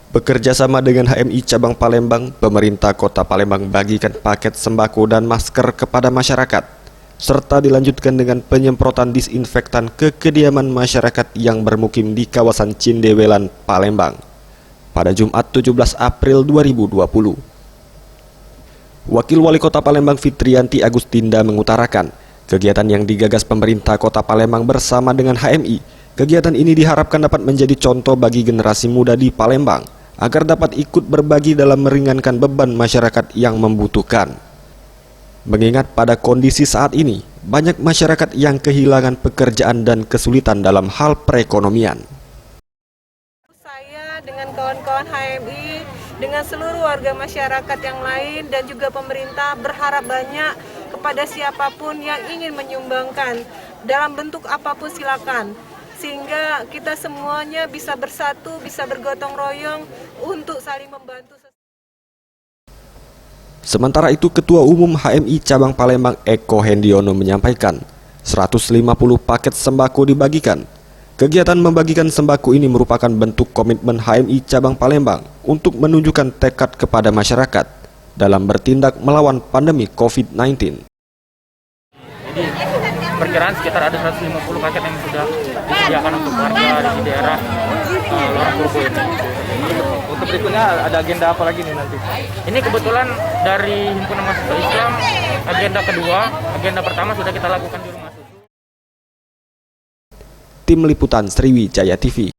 Bekerja sama dengan HMI Cabang Palembang, pemerintah Kota Palembang bagikan paket sembako dan masker kepada masyarakat, serta dilanjutkan dengan penyemprotan disinfektan ke kediaman masyarakat yang bermukim di kawasan Cindewelan, Palembang, pada Jumat 17 April 2020. Wakil Wali Kota Palembang Fitrianti Agustinda mengutarakan, kegiatan yang digagas pemerintah Kota Palembang bersama dengan HMI, kegiatan ini diharapkan dapat menjadi contoh bagi generasi muda di Palembang, agar dapat ikut berbagi dalam meringankan beban masyarakat yang membutuhkan. Mengingat pada kondisi saat ini, banyak masyarakat yang kehilangan pekerjaan dan kesulitan dalam hal perekonomian. Saya dengan kawan-kawan HMI, dengan seluruh warga masyarakat yang lain dan juga pemerintah berharap banyak kepada siapapun yang ingin menyumbangkan dalam bentuk apapun silakan, sehingga kita semuanya bisa bersatu, bisa bergotong royong untuk saling membantu. Sementara itu, Ketua Umum HMI Cabang Palembang Eko Hendiono menyampaikan 150 paket sembako dibagikan. Kegiatan membagikan sembako ini merupakan bentuk komitmen HMI Cabang Palembang untuk menunjukkan tekad kepada masyarakat dalam bertindak melawan pandemi COVID-19. Jadi perkiraan sekitar ada 150 paket yang sudah disediakan untuk warga di daerah Lorong Purbo ini. Untuk berikutnya ada agenda apa lagi nih nanti? Ini kebetulan dari Himpunan Mahasiswa Islam, agenda kedua, agenda pertama sudah kita lakukan di Rumah Susu. Tim Liputan Sriwijaya TV.